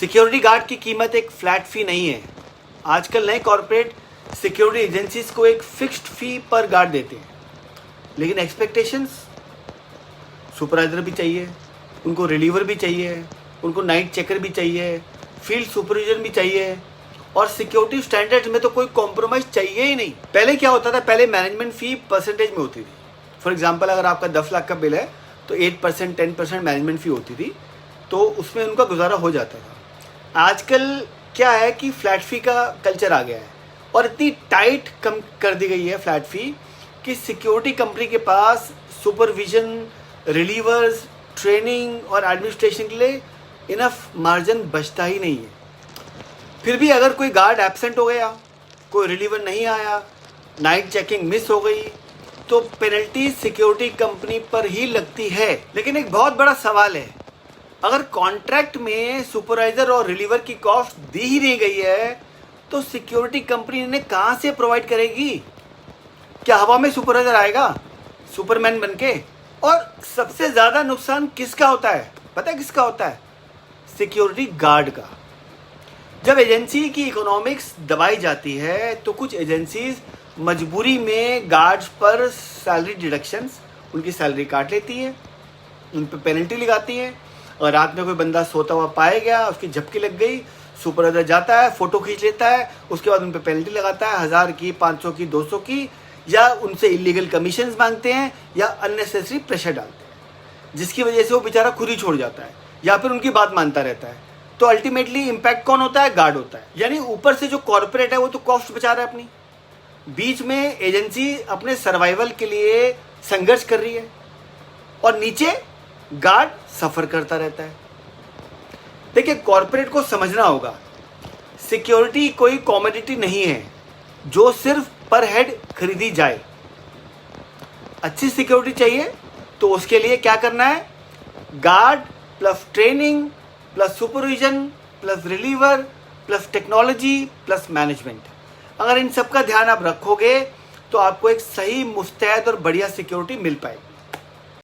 Security guard की कीमत एक फ्लैट फी नहीं है। आजकल नए कॉर्पोरेट सिक्योरिटी एजेंसीज को एक फिक्स्ड फी पर गार्ड देते हैं, लेकिन एक्सपेक्टेशंस सुपरवाइजर भी चाहिए, उनको रिलीवर भी चाहिए, उनको नाइट चेकर भी चाहिए, फील्ड सुपरविजन भी चाहिए और सिक्योरिटी स्टैंडर्ड्स में तो कोई कॉम्प्रोमाइज़ चाहिए ही नहीं। पहले क्या होता था, पहले मैनेजमेंट फ़ी परसेंटेज में होती थी। फॉर एग्जांपल अगर आपका 10 लाख का बिल है तो 8% 10% मैनेजमेंट फ़ी होती थी, तो उसमें उनका गुजारा हो जाता था। आजकल क्या है कि फ्लैट फ़ी का कल्चर आ गया है और इतनी टाइट कम कर दी गई है फ्लैट फ़ी कि सिक्योरिटी कंपनी के पास सुपरविजन, रिलीवर्स, ट्रेनिंग और एडमिनिस्ट्रेशन के लिए इनफ मार्जिन बचता ही नहीं है। फिर भी अगर कोई गार्ड एब्सेंट हो गया, कोई रिलीवर नहीं आया, नाइट चेकिंग मिस हो गई, तो पेनल्टी सिक्योरिटी कंपनी पर ही लगती है। लेकिन एक बहुत बड़ा सवाल है, अगर कॉन्ट्रैक्ट में सुपरवाइजर और रिलीवर की कॉस्ट दी ही नहीं गई है तो सिक्योरिटी कंपनी इन्हें कहाँ से प्रोवाइड करेगी? क्या हवा में सुपरवाइजर आएगा सुपरमैन बनके? और सबसे ज़्यादा नुकसान किसका होता है? पता है किसका होता है? सिक्योरिटी गार्ड का। जब एजेंसी की इकोनॉमिक्स दबाई जाती है तो कुछ एजेंसीज मजबूरी में गार्ड्स पर सैलरी डिडक्शंस, उनकी सैलरी काट लेती है, उन पर पेनल्टी लगाती है। और रात में कोई बंदा सोता हुआ पाया गया, उसकी झपकी लग गई, सुपरवाइजर जाता है, फ़ोटो खींच लेता है, उसके बाद उन पर पेनल्टी लगाता है 1000 की, 500 की, 200 की, या उनसे इलीगल कमीशंस मांगते हैं या अननेसेसरी प्रेशर डालते हैं, जिसकी वजह से वो बेचारा खुद ही छोड़ जाता है या फिर उनकी बात मानता रहता है। तो अल्टीमेटली इम्पैक्ट कौन होता है? गार्ड होता है। यानी ऊपर से जो कॉर्पोरेट है वो तो कॉस्ट बचा रहा है अपनी, बीच में एजेंसी अपने सर्वाइवल के लिए संघर्ष कर रही है और नीचे गार्ड सफ़र करता रहता है। देखिए, कॉर्पोरेट को समझना होगा, सिक्योरिटी कोई कॉमोडिटी नहीं है जो सिर्फ पर हेड खरीदी जाए। अच्छी सिक्योरिटी चाहिए तो उसके लिए क्या करना है? Guard plus training plus supervision plus reliever plus technology plus management. अगर इन सब का ध्यान आप रखोगे तो आपको एक सही, मुस्तैद और बढ़िया सिक्योरिटी मिल पाएगी।